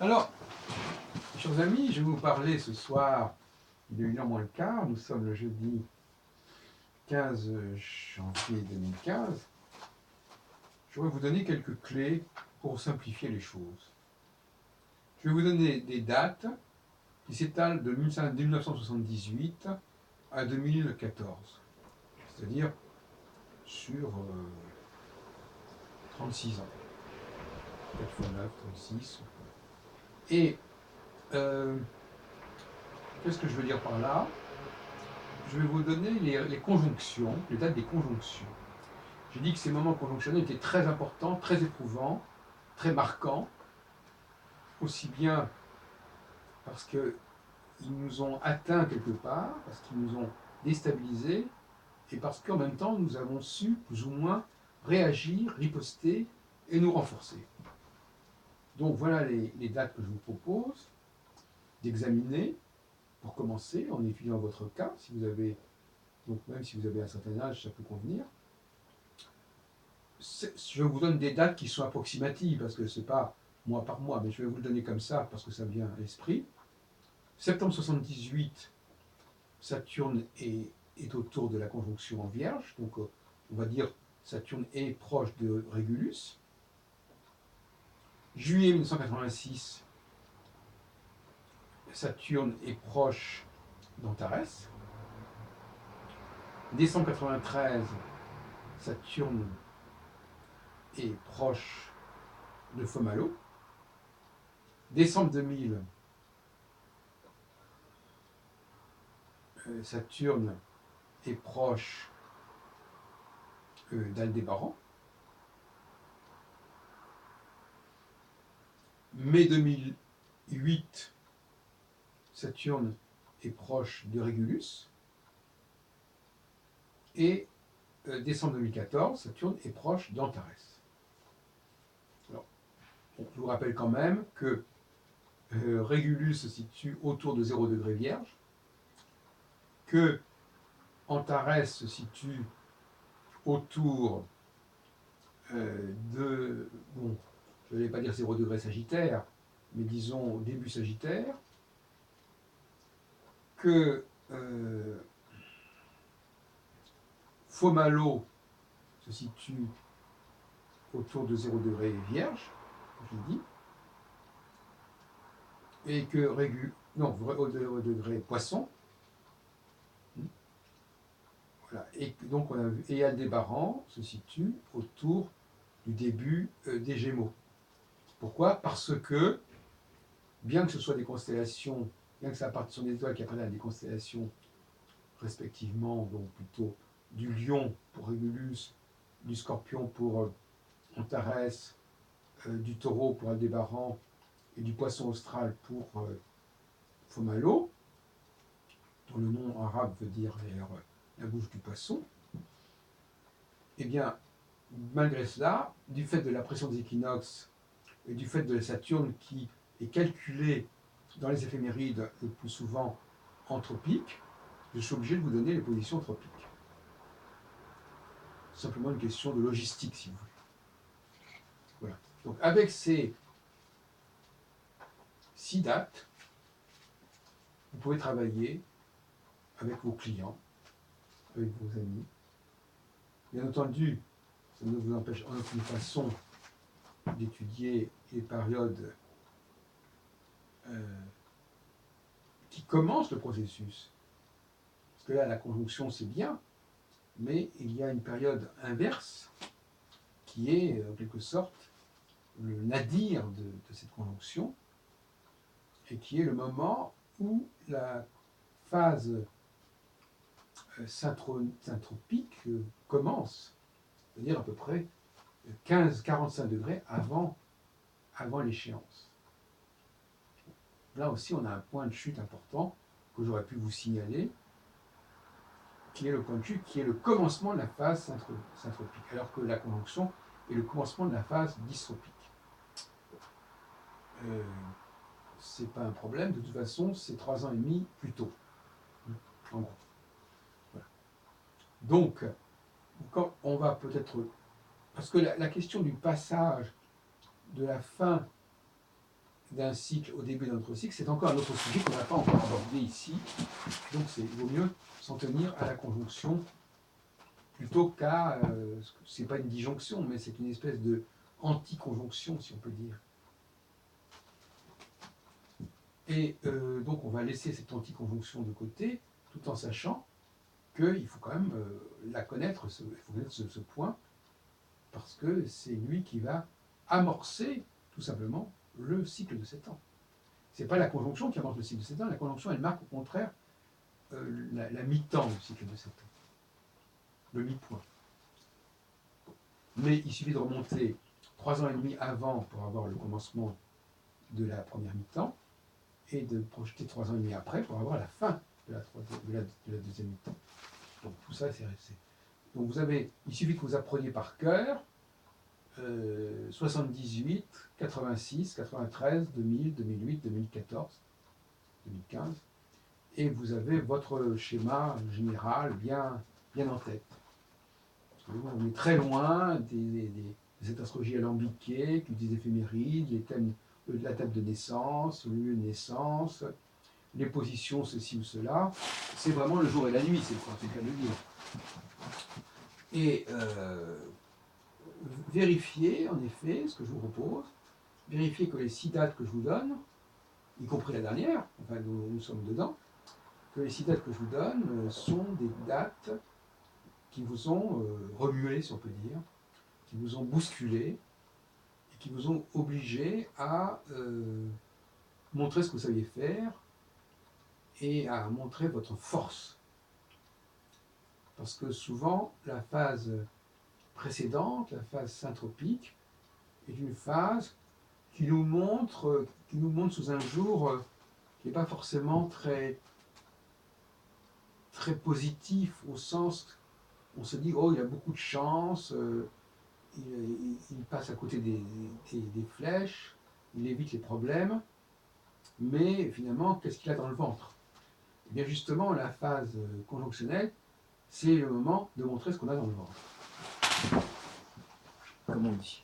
Alors, chers amis, je vais vous parler ce soir, il est 1h moins le quart, nous sommes le jeudi 15 janvier 2015. Je vais vous donner quelques clés pour simplifier les choses. Je vais vous donner des dates qui s'étalent de 1978 à 2014, c'est-à-dire sur 36 ans, 4 fois 9, 36. Et qu'est-ce que je veux dire par là? Je vais vous donner les conjonctions, les dates des conjonctions. J'ai dit que ces moments conjonctionnels étaient très importants, très éprouvants, très marquants, aussi bien parce qu'ils nous ont atteints quelque part, parce qu'ils nous ont déstabilisés, et parce qu'en même temps, nous avons su plus ou moins réagir, riposter et nous renforcer. Donc voilà les dates que je vous propose d'examiner pour commencer, en étudiant votre cas, si vous avez, donc même si vous avez un certain âge, ça peut convenir. Je vous donne des dates qui sont approximatives, parce que ce n'est pas mois par mois, mais je vais vous le donner comme ça, parce que ça vient à l'esprit. Septembre 78, Saturne est autour de la conjonction en Vierge, donc on va dire Saturne est proche de Régulus. Juillet 1986, Saturne est proche d'Antares. Décembre 93, Saturne est proche de Fomalhaut. Décembre 2000, Saturne est proche d'Aldébaran. Mai 2008, Saturne est proche de Régulus. Et décembre 2014, Saturne est proche d'Antares. Alors, je vous rappelle quand même que Régulus se situe autour de 0 degré Vierge, que Antares se situe autour de, bon, je ne vais pas dire 0 degré Sagittaire, mais disons début Sagittaire, que Fomalhaut se situe autour de 0 degré Vierge, je l'ai dit, et que au degré Poisson. Voilà. Et donc on a vu, et Aldébaran se situe autour du début des Gémeaux. Pourquoi? Parce que, bien que ce soit des constellations, bien que ça parte sur des étoiles qui appartiennent à des constellations respectivement, donc plutôt du Lion pour Régulus, du Scorpion pour Antares, du Taureau pour Aldébaran et du Poisson austral pour Fomalhaut, dont le nom arabe veut dire d'ailleurs la bouche du poisson. Eh bien, malgré cela, du fait de la pression des équinoxes et du fait de la Saturne qui est calculée dans les éphémérides le plus souvent en tropique, je suis obligé de vous donner les positions tropiques. C'est simplement une question de logistique, si vous voulez. Voilà. Donc avec ces 6 dates, vous pouvez travailler avec vos clients, avec vos amis. Bien entendu, ça ne vous empêche en aucune façon d'étudier les périodes qui commencent le processus. Parce que là, la conjonction, c'est bien, mais il y a une période inverse qui est, en quelque sorte, le nadir de cette conjonction, et qui est le moment où la phase syntropique commence, c'est-à-dire à peu près 15-45 degrés avant l'échéance. Là aussi, on a un point de chute important que j'aurais pu vous signaler, qui est le point de chute, qui est le commencement de la phase syntropique, alors que la conjonction est le commencement de la phase dystropique. C'est pas un problème, de toute façon, c'est 3 ans et demi plus tôt, en gros. Voilà. Donc, quand on va peut-être... Parce que la question du passage de la fin d'un cycle au début d'un autre cycle, c'est encore un autre sujet qu'on n'a pas encore abordé ici. Donc il vaut mieux s'en tenir à la conjonction plutôt qu'à... c'est pas une disjonction, mais c'est une espèce de anti-conjonction, si on peut dire. Et donc on va laisser cette anti-conjonction de côté, tout en sachant qu'il faut quand même la connaître, il faut connaître ce point, parce que c'est lui qui va amorcer, tout simplement, le cycle de 7 ans. Ce n'est pas la conjonction qui amorce le cycle de 7 ans, la conjonction, elle marque au contraire la mi-temps du cycle de 7 ans, le mi-point. Mais il suffit de remonter 3 ans et demi avant pour avoir le commencement de la première mi-temps, et de projeter 3 ans et demi après pour avoir la fin de la deuxième mi-temps. Donc tout ça, c'est resté. Donc il suffit que vous appreniez par cœur 78, 86, 93, 2000, 2008, 2014, 2015, et vous avez votre schéma général bien en tête. On est très loin des astrologies alambiquées, des éphémérides, les thèmes, la date de naissance, le lieu de naissance, les positions, ceci ou cela. C'est vraiment le jour et la nuit, c'est le cas de le dire. Et vérifiez, en effet, ce que je vous propose, vérifiez que les 6 dates que je vous donne, y compris la dernière, enfin nous sommes dedans, que les 6 dates que je vous donne sont des dates qui vous ont remué, si on peut dire, qui vous ont bousculé, et qui vous ont obligé à montrer ce que vous saviez faire et à montrer votre force. Parce que souvent, la phase précédente, la phase syntropique, est une phase qui nous montre sous un jour qui n'est pas forcément très positif, au sens où on se dit, oh, il a beaucoup de chance, il passe à côté des flèches, il évite les problèmes, mais finalement, qu'est-ce qu'il a dans le ventre? Et bien justement, la phase conjonctionnelle, c'est le moment de montrer ce qu'on a dans le ventre, comme on dit.